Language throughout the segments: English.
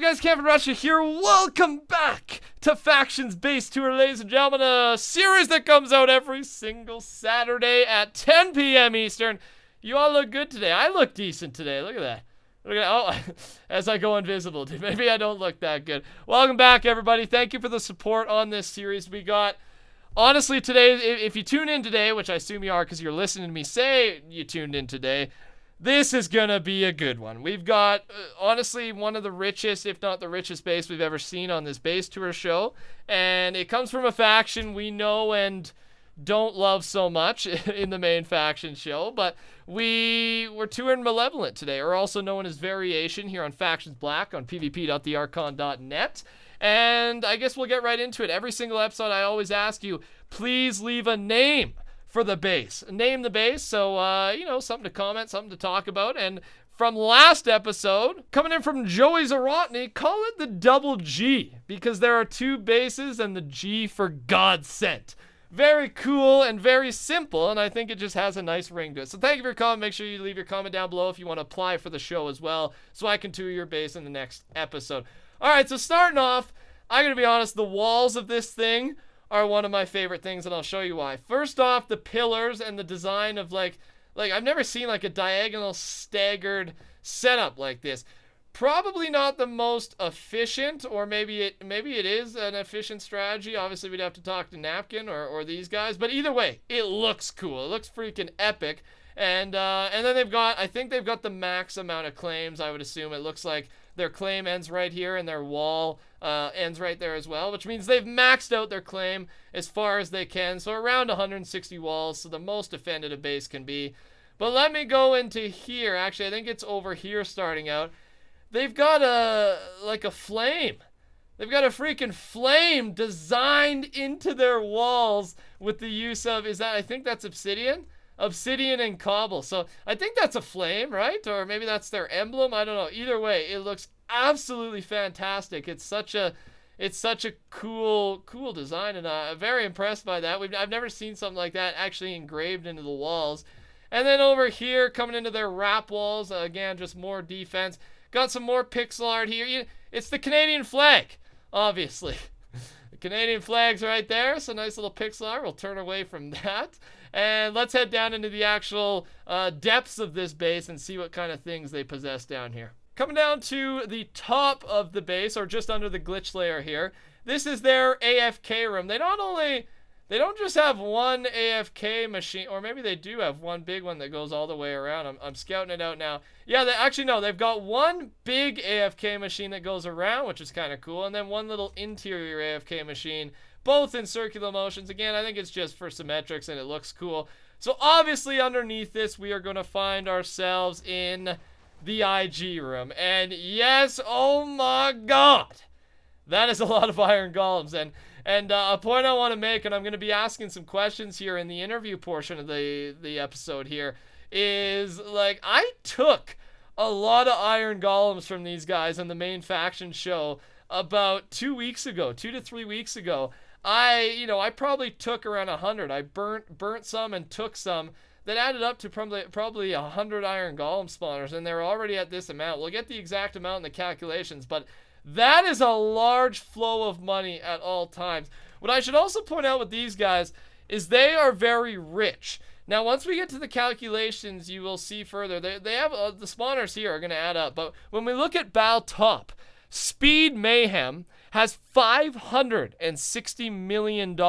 guys, TheCampingRusher here. Welcome back to Factions Base Tour, ladies and gentlemen. A series that comes out every single Saturday at 10 p.m. Eastern. You all look good today. I look decent today. Look at that. Look at that. Oh, as I go invisible. Maybe I don't look that good. Welcome back, everybody. Thank you for the support on this series. We got, honestly, today, if you tune in today, which I assume you are because you're listening to me say you tuned in today, this is going to be a good one. We've got, honestly, one of the richest, if not the richest base we've ever seen on this base tour show. And it comes from a faction we know and don't love so much in the main faction show. But we're touring Malevolent today, or also known as Variation, here on Factions Black on pvp.thearchon.net. And I guess we'll get right into it. Every single episode I always ask you, please leave a name for the base. Name the base, so, something to comment, something to talk about. And from last episode, coming in from Joey Zarotny, call it the double G, because there are two bases and the G for God sent. Very cool and very simple, and I think it just has a nice ring to it. So thank you for your comment. Make sure you leave your comment down below if you want to apply for the show as well, so I can tour your base in the next episode. All right, so starting off, I'm going to be honest, the walls of this thing are one of my favorite things, and I'll show you why. First off, the pillars and the design of like I've never seen like a diagonal staggered setup like this. Probably not the most efficient, or maybe it is an efficient strategy. Obviously, we'd have to talk to Napkin or these guys, but either way, it looks cool. It looks freaking epic. And then I think they've got the max amount of claims, I would assume. It looks like their claim ends right here and their wall ends right there as well, which means they've maxed out their claim as far as they can. So around 160 walls, so the most defended a base can be. But let me go into here. Actually, I think it's over here starting out. They've got a flame. They've got a freaking flame designed into their walls with the use of, I think that's obsidian? Obsidian and cobble. So I think that's a flame, right? Or maybe that's their emblem. I don't know. Either way, it looks absolutely fantastic. It's such a cool design, and I'm very impressed by that. I've never seen something like that actually engraved into the walls. And then over here, coming into their wrap walls, again, just more defense. Got some more pixel art here. It's the Canadian flag, obviously. The Canadian flag's right there, so nice little pixel art. We'll turn away from that. And let's head down into the actual depths of this base and see what kind of things they possess down here. Coming down to the top of the base, or just under the glitch layer here, this is their AFK room. They don't just have one AFK machine, or maybe they do have one big one that goes all the way around. I'm scouting it out now. Yeah, they've got one big AFK machine that goes around, which is kind of cool, and then one little interior AFK machine, both in circular motions. Again, I think it's just for symmetrics, and it looks cool. So obviously underneath this, we are going to find ourselves in the IG room. And yes, oh my God, that is a lot of iron golems. And a point I want to make, and I'm going to be asking some questions here in the interview portion of the episode here, is like, I took a lot of iron golems from these guys on the main faction show about 2 to 3 weeks ago. I probably took around 100. I burnt some and took some that added up to probably 100 iron golem spawners, and they're already at this amount. We'll get the exact amount in the calculations, but that is a large flow of money at all times. What I should also point out with these guys is they are very rich. Now, once we get to the calculations, you will see further. They have the spawners here are going to add up. But when we look at Bal Top, Speed Mayhem has $560 million,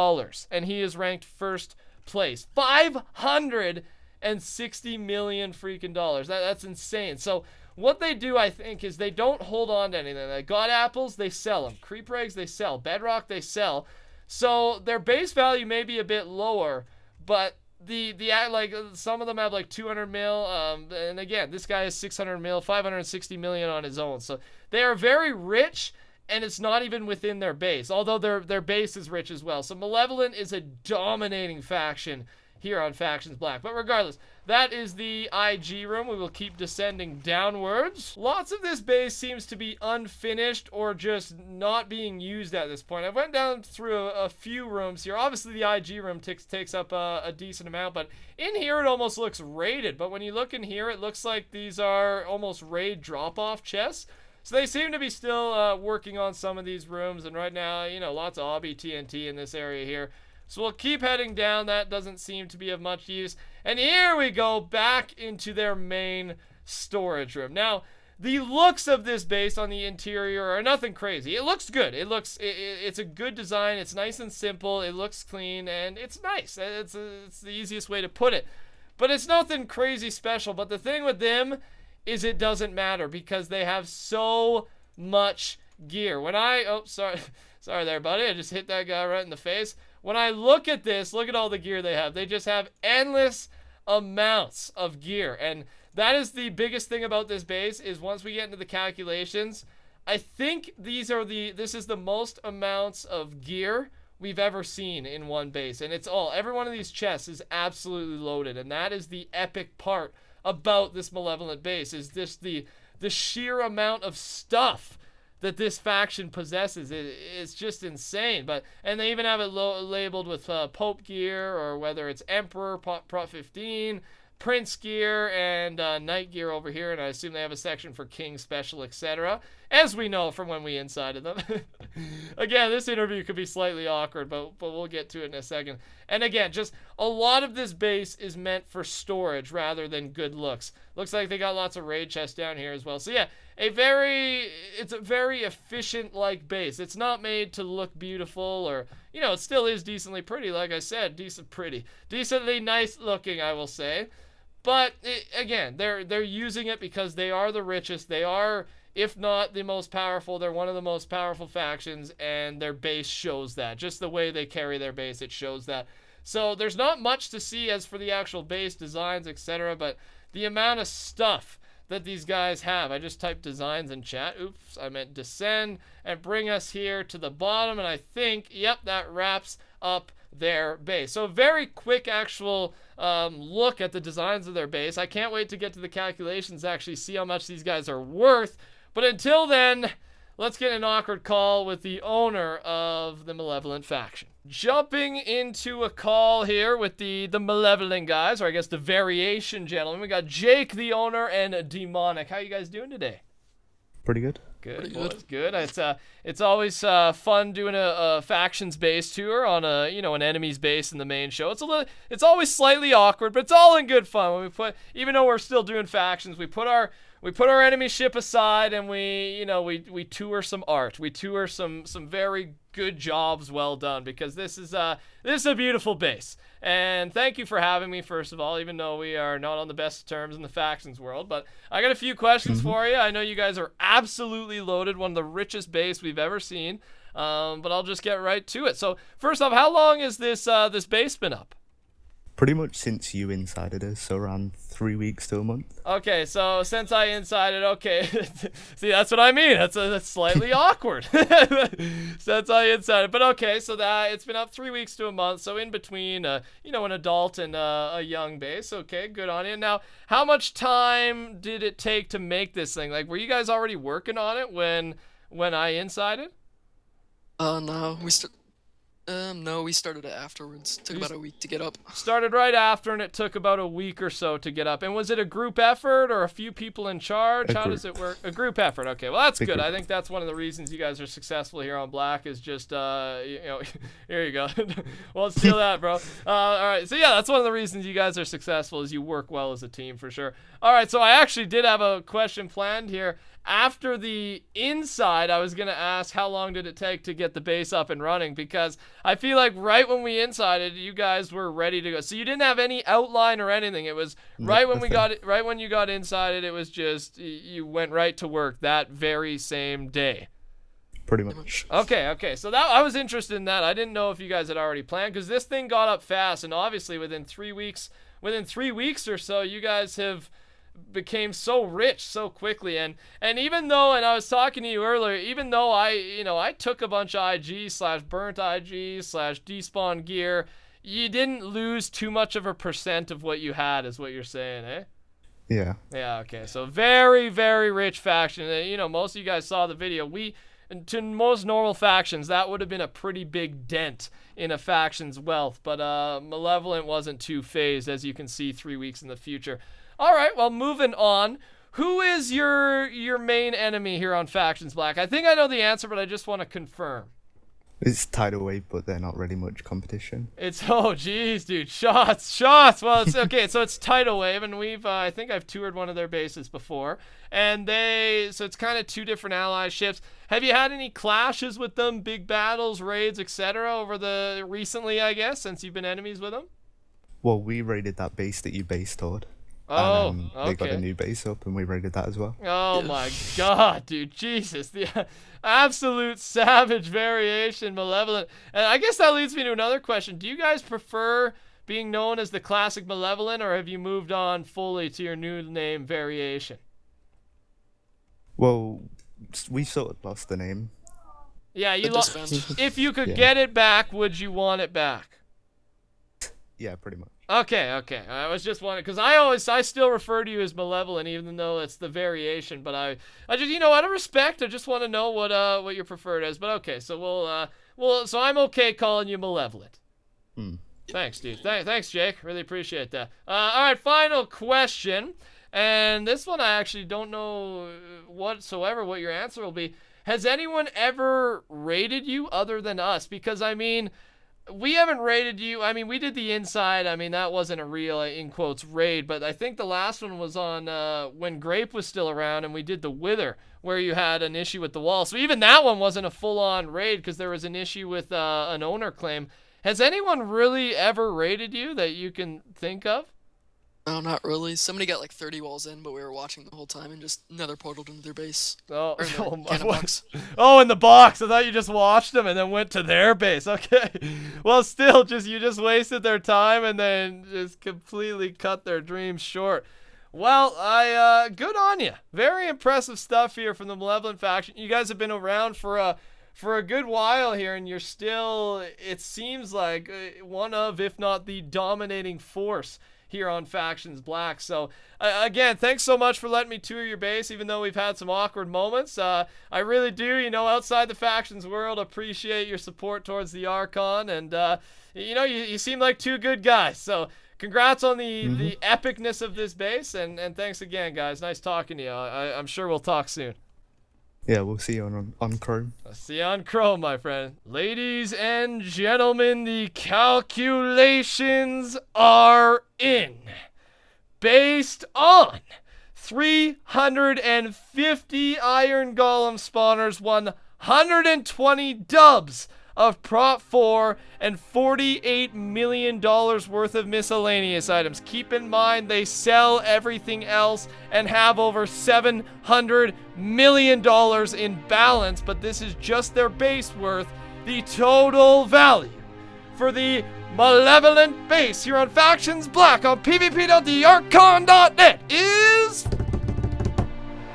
and he is ranked first place. $560 million freaking dollars. That's insane. So what they do, I think, is they don't hold on to anything. Like God apples, they sell them. Creep eggs, they sell. Bedrock, they sell. So their base value may be a bit lower, but some of them have like 200 mil. And again, this guy has 600 mil, 560 million on his own. So they are very rich, and it's not even within their base, although their base is rich as well. So Malevolent is a dominating faction here on Factions Black. But regardless, that is the IG room. We will keep descending downwards. Lots of this base seems to be unfinished or just not being used at this point. I went down through a few rooms here. Obviously, the IG room takes up a decent amount, but in here it almost looks raided. But when you look in here, it looks like these are almost raid drop-off chests. So they seem to be still working on some of these rooms, and right now, lots of obby TNT in this area here. So we'll keep heading down. That doesn't seem to be of much use. And here we go back into their main storage room. Now, the looks of this base on the interior are nothing crazy. It looks good. It's a good design. It's nice and simple. It looks clean, and it's nice. It's the easiest way to put it. But it's nothing crazy special. But the thing with them is it doesn't matter because they have so much gear. Sorry there, buddy. I just hit that guy right in the face. When I look at this, look at all the gear they have. They just have endless amounts of gear. And that is the biggest thing about this base is once we get into the calculations, I think this is the most amounts of gear we've ever seen in one base. And every one of these chests is absolutely loaded. And that is the epic part about this Malevolent base is the sheer amount of stuff that this faction possesses. It's just insane. And they even have it labeled with Pope gear, or whether it's Emperor, Prot 15, Prince gear, and Knight gear over here, and I assume they have a section for King Special, etc., as we know from when we insided them. Again, this interview could be slightly awkward, but we'll get to it in a second. And again, just a lot of this base is meant for storage rather than good looks. Looks like they got lots of raid chests down here as well. So yeah, it's a very efficient base. It's not made to look beautiful, or it still is decently pretty, like I said, decently nice looking, I will say. But again, they're using it because they are the richest. They are, if not the most powerful, they're one of the most powerful factions, and their base shows that. Just the way they carry their base, it shows that. So there's not much to see as for the actual base designs, etc., but the amount of stuff that these guys have. I just typed designs in chat. Oops, I meant descend and bring us here to the bottom, and I think, yep, that wraps up their base. So very quick actual look at the designs of their base. I can't wait to get to the calculations to actually see how much these guys are worth. But until then, let's get an awkward call with the owner of the Malevolent faction. Jumping into a call here with the Malevolent guys, or I guess the variation gentlemen. We got Jake, the owner, and Demonic. How you guys doing today? Pretty good. Good. Good. It's always fun doing a factions base tour on an enemy's base in the main show. It's always slightly awkward, but it's all in good fun. When even though we're still doing factions, we put our enemy ship aside and we tour some art. We tour some very good jobs well done, because this is a beautiful base. And thank you for having me, first of all, even though we are not on the best terms in the factions world. But I got a few questions for you. I know you guys are absolutely loaded, one of the richest base we've ever seen. But I'll just get right to it. So first off, how long has this base been up? Pretty much since you insided us, so around 3 weeks to a month. Okay, so since I insided, okay. See, that's what I mean. That's slightly awkward. Since I insided. But okay, so that it's been up 3 weeks to a month, so in between, an adult and a young base. Okay, good on you. Now, how much time did it take to make this thing? Were you guys already working on it when I insided? No, we started it afterwards. Took about a week to get up. Started right after, and it took about a week or so to get up. And was it a group effort or a few people in charge? How does it work? A group effort. Okay, well, that's good. I think that's one of the reasons you guys are successful here on Black is just, here you go. Well, steal that, bro. All right, so yeah, that's one of the reasons you guys are successful is you work well as a team for sure. All right, so I actually did have a question planned here. After the inside, I was going to ask how long did it take to get the base up and running, because I feel like right when we insided, you guys were ready to go. So you didn't have any outline or anything. It was right when you got insided, it was just you went right to work that very same day. Pretty much. Okay. So that I was interested in that. I didn't know if you guys had already planned, because this thing got up fast, and obviously within 3 weeks or so, you guys have became so rich so quickly. And even though, and I was talking to you earlier, even though I took a bunch of IG/burnt IG/despawn gear, you didn't lose too much of a percent of what you had, is what you're saying, eh? Yeah. Yeah, okay. So very, very rich faction. Most of you guys saw the video. To most normal factions, that would have been a pretty big dent in a faction's wealth, but Malevolent wasn't too phased, as you can see 3 weeks in the future. All right, well, moving on. who is your main enemy here on Factions Black? I think I know the answer, but I just want to confirm. It's Tidal Wave, but they're not really much competition. Oh geez, dude, shots. Well, it's okay. So it's Tidal Wave, and I think I've toured one of their bases before, and so it's kind of two different ally ships. Have you had any clashes with them, big battles, raids, etc. over the recently, I guess, since you've been enemies with them? Well, we raided that base that you base toured. Oh, and okay. They got a new base up, and we raided that as well. Oh my God, dude, Jesus, the absolute savage variation, Malevolent. And I guess that leads me to another question. Do you guys prefer being known as the classic Malevolent, or have you moved on fully to your new name, Variation? Well, we sort of lost the name. Yeah, you Disband. if you could Yeah. get it back, would you want it back? Yeah, pretty much. Okay. I was just wondering, because I still refer to you as Malevolent, even though it's the Variation. But I just, out of respect, I just want to know what your preferred is. But okay, so so I'm okay calling you Malevolent. Thanks, dude. Thanks, Jake. Really appreciate that. All right, final question, and this one I actually don't know whatsoever what your answer will be. Has anyone ever raided you other than us? Because I mean, we haven't raided you. I mean, we did the inside. I mean, that wasn't a real, in quotes, raid. But I think the last one was on when Grape was still around, and we did the Wither, where you had an issue with the wall. So even that one wasn't a full-on raid because there was an issue with an owner claim. Has anyone really ever raided you that you can think of? No, not really. Somebody got like 30 walls in, but we were watching the whole time and just nether portaled into their base. Oh, Or in their oh my cannon box. Oh, in the box. I thought you just watched them and then went to their base. Okay. Well, still, you just wasted their time and then just completely cut their dreams short. Well, good on you. Very impressive stuff here from the Malevolent faction. You guys have been around for a good while here, and you're still, it seems like, one of, if not the dominating force here on Factions Black. So again, thanks so much for letting me tour your base, even though we've had some awkward moments. I really do, outside the Factions world, appreciate your support towards the Archon, and you seem like two good guys. So congrats on the epicness of this base, and thanks again, guys. Nice talking to you. I'm sure we'll talk soon. Yeah, we'll see you on Chrome. I'll see you on Chrome, my friend. Ladies and gentlemen, the calculations are in. Based on 350 Iron Golem spawners, 120 dubs of Prop 4, and $48 million worth of miscellaneous items. Keep in mind, they sell everything else and have over $700 million in balance, but this is just their base worth. The total value for the Malevolent base here on Factions Black on pvp.thearchon.net is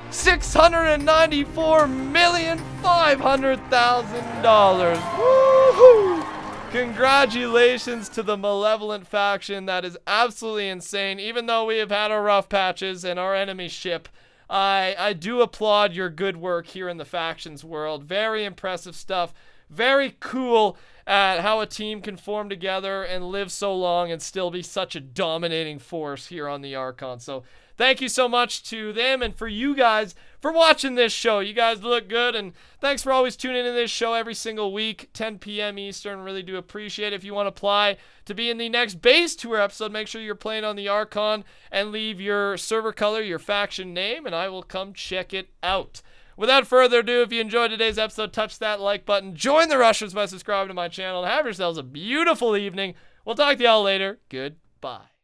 $694,500,000. Woohoo! Congratulations to the Malevolent faction. That is absolutely insane. Even though we have had our rough patches and our enemy ship, I do applaud your good work here in the Factions world. Very impressive stuff. Very cool at how a team can form together and live so long and still be such a dominating force here on the Archon. So thank you so much to them and for you guys for watching this show. You guys look good, and thanks for always tuning into this show every single week, 10 p.m. Eastern. Really do appreciate it. If you want to apply to be in the next base tour episode, make sure you're playing on the Archon and leave your server color, your faction name, and I will come check it out. Without further ado, if you enjoyed today's episode, touch that like button. Join the Rushers by subscribing to my channel. And have yourselves a beautiful evening. We'll talk to y'all later. Goodbye.